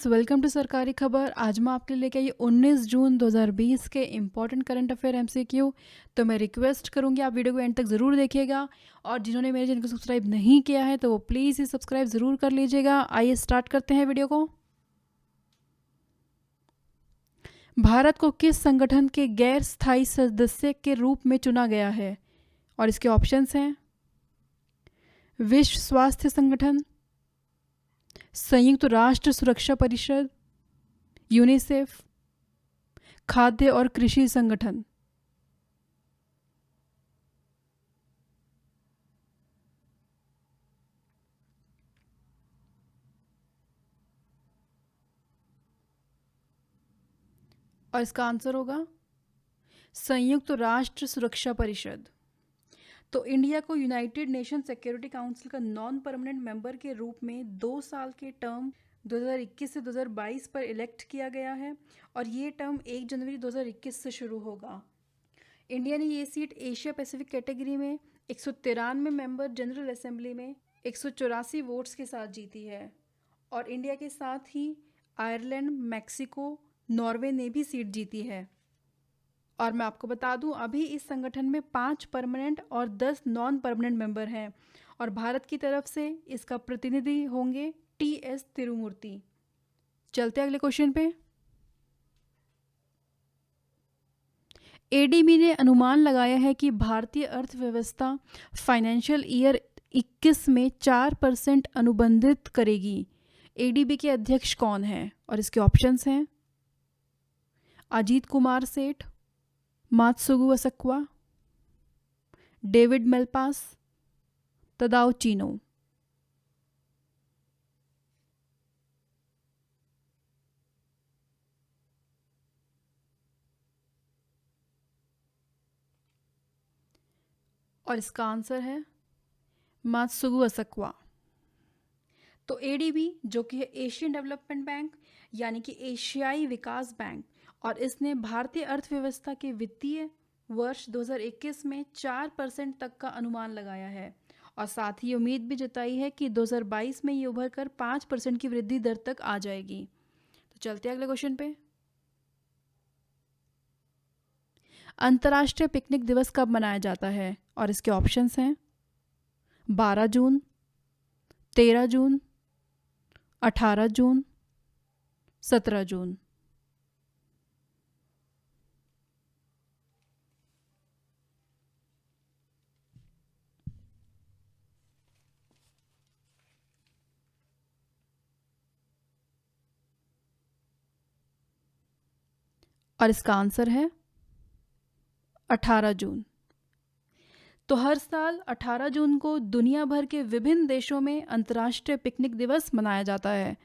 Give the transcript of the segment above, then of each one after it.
Friends, welcome to सरकारी खबर। आज मैं आपके लिए लेके आई 19 जून 2020 के इम्पॉर्टेंट करंट अफेयर एमसीक्यू। तो मैं रिक्वेस्ट करूंगी आप वीडियो को एंड तक ज़रूर देखिएगा, और जिन्होंने मेरे चैनल को सब्सक्राइब नहीं किया है तो वो प्लीज़ ही सब्सक्राइब ज़रूर कर लीजिएगा। आइए स्टार्ट करते हैं वीडियो को। भारत को किस संगठन के गैर स्थायी सदस्य के रूप में चुना गया है? और इसके ऑप्शंस हैं: विश्व स्वास्थ्य संगठन, संयुक्त राष्ट्र सुरक्षा परिषद, यूनिसेफ, खाद्य और कृषि संगठन। और इसका आंसर होगा संयुक्त राष्ट्र सुरक्षा परिषद। तो इंडिया को यूनाइटेड नेशन सिक्योरिटी काउंसिल का नॉन परमानेंट मेंबर के रूप में 2 साल के टर्म 2021 से 2022 पर इलेक्ट किया गया है, और ये टर्म 1 जनवरी 2021 से शुरू होगा। इंडिया ने ये सीट एशिया पैसिफिक कैटेगरी में 193 मेंबर जनरल असेंबली में 184 वोट्स के साथ जीती है, और इंडिया के साथ ही आयरलैंड, मैक्सिको, नॉर्वे ने भी सीट जीती है। और मैं आपको बता दूं, अभी इस संगठन में 5 परमानेंट और 10 नॉन परमानेंट मेंबर हैं, और भारत की तरफ से इसका प्रतिनिधि होंगे टी.एस. तिरुमूर्ति। चलते अगले क्वेश्चन पे। एडीबी ने अनुमान लगाया है कि भारतीय अर्थव्यवस्था फाइनेंशियल ईयर 21 में 4% अनुबंधित करेगी। एडीबी के अध्यक्ष कौन हैं? और इसके ऑप्शंस हैं: अजीत कुमार सेठ, मात्सुगु असक्वा, डेविड मेलपास, तदाओ चीनो। और इसका आंसर है मात्सुगु असक्वा। तो एडीबी, जो कि है एशियन डेवलपमेंट बैंक यानी कि एशियाई विकास बैंक, और इसने भारतीय अर्थव्यवस्था के वित्तीय वर्ष 2021 में 4% तक का अनुमान लगाया है, और साथ ही उम्मीद भी जताई है कि 2022 में ये उभर कर 5% की वृद्धि दर तक आ जाएगी। तो चलते हैं अगले क्वेश्चन पे। अंतर्राष्ट्रीय पिकनिक दिवस कब मनाया जाता है? और इसके ऑप्शंस हैं: 12 जून, 13 जून, 18 जून, 17 जून। और इसका आंसर है 18 जून। तो हर साल 18 जून को दुनिया भर के विभिन्न देशों में अंतर्राष्ट्रीय पिकनिक दिवस मनाया जाता है।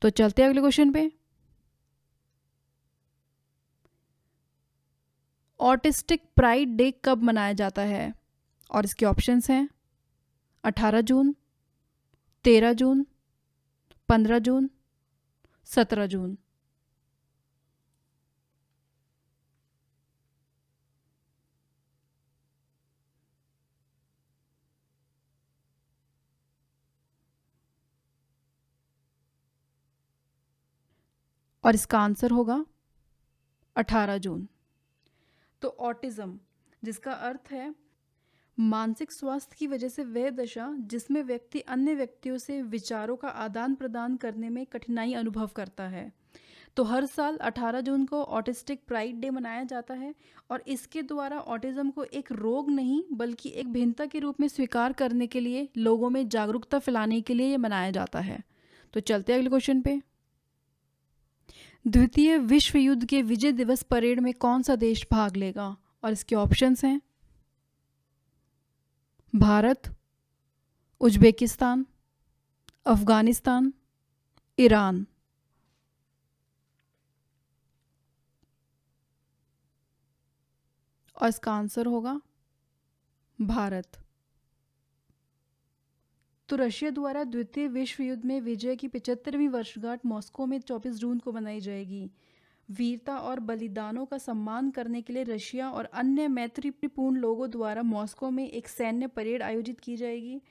तो चलते हैं अगले क्वेश्चन पे। ऑटिस्टिक प्राइड डे कब मनाया जाता है? और इसके ऑप्शंस हैं: 18 जून, 13 जून, 15 जून, 17 जून। और इसका आंसर होगा 18 जून। तो ऑटिज्म, जिसका अर्थ है मानसिक स्वास्थ्य की वजह से वह दशा जिसमें व्यक्ति अन्य व्यक्तियों से विचारों का आदान प्रदान करने में कठिनाई अनुभव करता है। तो हर साल 18 जून को ऑटिस्टिक प्राइड डे मनाया जाता है, और इसके द्वारा ऑटिज्म को एक रोग नहीं बल्कि एक भिन्नता के रूप में स्वीकार करने के लिए लोगों में जागरूकता फैलाने के लिए ये मनाया जाता है। तो चलते हैं अगले क्वेश्चन पे। द्वितीय विश्व युद्ध के विजय दिवस परेड में कौन सा देश भाग लेगा? और इसके ऑप्शंस हैं: भारत, उज्बेकिस्तान, अफगानिस्तान, ईरान। और इसका आंसर होगा भारत। तो रशिया द्वारा द्वितीय विश्व युद्ध में विजय की 75वीं वर्षगांठ मॉस्को में 24 जून को मनाई जाएगी। वीरता और बलिदानों का सम्मान करने के लिए रशिया और अन्य मैत्रीपूर्ण लोगों द्वारा मॉस्को में एक सैन्य परेड आयोजित की जाएगी,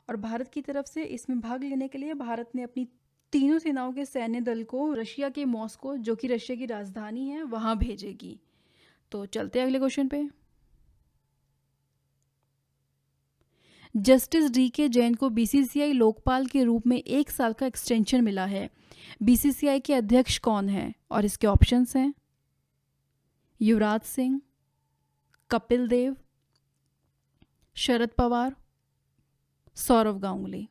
और भारत की तरफ से इसमें भाग लेने के लिए भारत ने अपनी तीनों सेनाओं के सैन्य दल को रशिया के मॉस्को, जो कि रशिया की राजधानी है, वहां भेजेगी। तो चलते हैं अगले क्वेश्चन पे। जस्टिस डी के जैन को बीसीसीआई लोकपाल के रूप में 1 साल का एक्सटेंशन मिला है। बीसीसीआई के अध्यक्ष कौन हैं? और इसके ऑप्शंस हैं युवराज सिंह, कपिल देव, शरद पवार, सौरव गांगुली।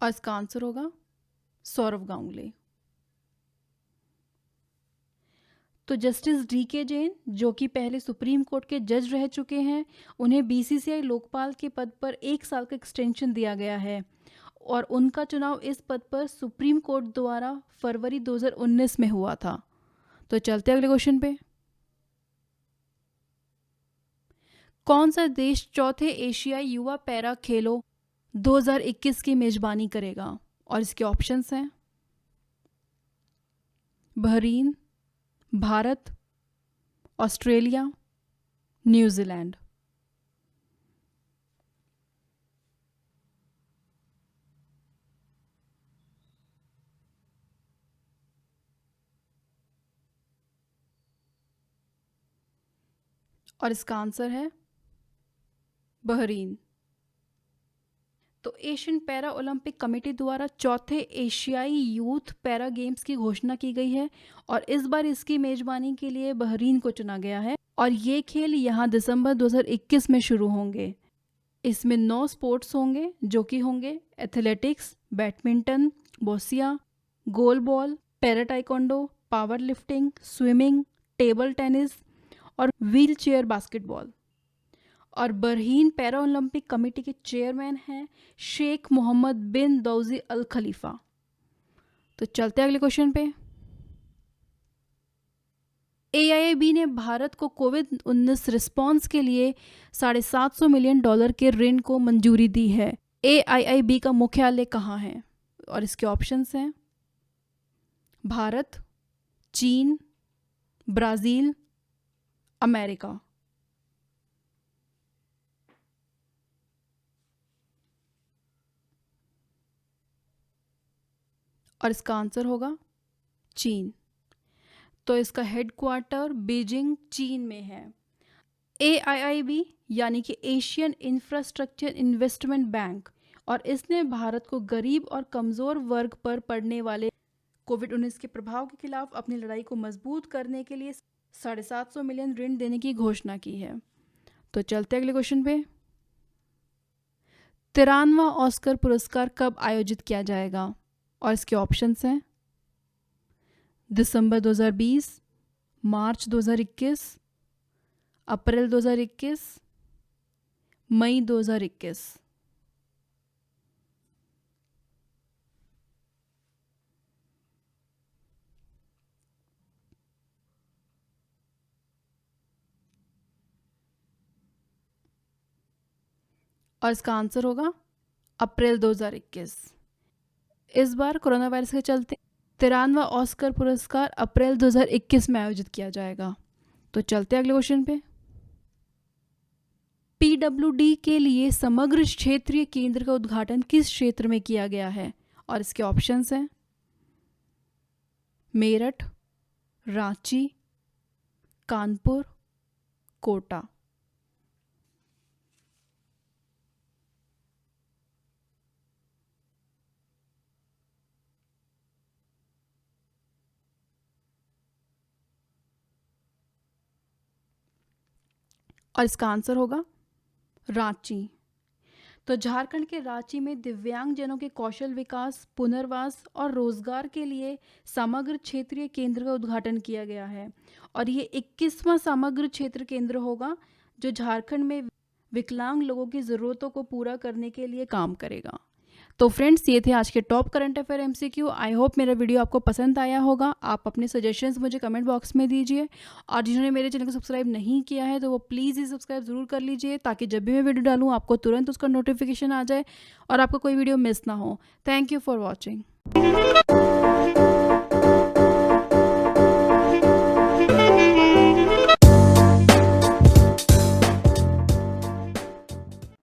और इसका आंसर होगा सौरव गांगुली। तो जस्टिस डी के जैन, जो कि पहले सुप्रीम कोर्ट के जज रह चुके हैं, उन्हें बीसीसीआई लोकपाल के पद पर 1 साल का एक्सटेंशन दिया गया है और उनका चुनाव इस पद पर सुप्रीम कोर्ट द्वारा फरवरी 2019 में हुआ था। तो चलते हैं अगले क्वेश्चन पे। कौन सा देश चौथे एशियाई युवा पैरा खेलों 2021 की मेजबानी करेगा? और इसके ऑप्शंस हैं बहरीन, भारत, ऑस्ट्रेलिया, न्यूजीलैंड। और इसका आंसर है बहरीन। तो एशियन पैरा ओलंपिक कमेटी द्वारा चौथे एशियाई यूथ पैरा गेम्स की घोषणा की गई है और इस बार इसकी मेजबानी के लिए बहरीन को चुना गया है और ये खेल यहाँ दिसंबर 2021 में शुरू होंगे। इसमें 9 स्पोर्ट्स होंगे, जो कि होंगे athletics, badminton, boccia, goal ball, para taekwondo, power lifting, swimming, table tennis और व्हील चेयर बास्केटबॉल। और बहरीन पैरा ओलंपिक कमेटी के चेयरमैन हैं शेख मोहम्मद बिन दौजी अल खलीफा। तो चलते हैं अगले क्वेश्चन पे। AIIB ने भारत को कोविड-19 रिस्पांस के लिए $750 मिलियन के ऋण को मंजूरी दी है। AIIB का मुख्यालय कहाँ है? और इसके ऑप्शंस हैं भारत, चीन, ब्राज़ील, अमेरिका। और इसका आंसर होगा चीन। तो इसका हेडक्वार्टर बीजिंग, चीन में है। AIIB यानी कि एशियन इंफ्रास्ट्रक्चर इन्वेस्टमेंट बैंक, और इसने भारत को गरीब और कमज़ोर वर्ग पर पड़ने वाले कोविड-19 के प्रभाव के खिलाफ अपनी लड़ाई को मजबूत करने के लिए $750 मिलियन ऋण देने की घोषणा की है। तो चलते अगले क्वेश्चन पे। 93वां ऑस्कर पुरस्कार कब आयोजित किया जाएगा? और इसके ऑप्शंस हैं दिसंबर 2020, मार्च 2021, अप्रैल 2021, मई 2021। और इसका आंसर होगा अप्रैल 2021। इस बार कोरोना वायरस के चलते 93वां ऑस्कर पुरस्कार अप्रैल 2021 में आयोजित किया जाएगा। तो चलते अगले क्वेश्चन पे। PWD के लिए समग्र क्षेत्रीय केंद्र का उद्घाटन किस क्षेत्र में किया गया है? और इसके ऑप्शंस हैं मेरठ, रांची, कानपुर, कोटा। और इसका आंसर होगा रांची। तो झारखंड के रांची में दिव्यांगजनों के कौशल विकास, पुनर्वास और रोजगार के लिए समग्र क्षेत्रीय केंद्र का उद्घाटन किया गया है और ये 21वां समग्र क्षेत्र केंद्र होगा जो झारखंड में विकलांग लोगों की ज़रूरतों को पूरा करने के लिए काम करेगा। तो फ्रेंड्स, ये थे आज के top current affair MCQ। I hope मेरा वीडियो आपको पसंद आया होगा। आप अपने सजेशंस मुझे कमेंट बॉक्स में दीजिए और जिन्होंने मेरे चैनल को सब्सक्राइब नहीं किया है तो वो प्लीज़ ही सब्सक्राइब ज़रूर कर लीजिए ताकि जब भी मैं वीडियो डालूँ आपको तुरंत उसका नोटिफिकेशन आ जाए और आपको कोई वीडियो मिस ना हो। Thank you for watching.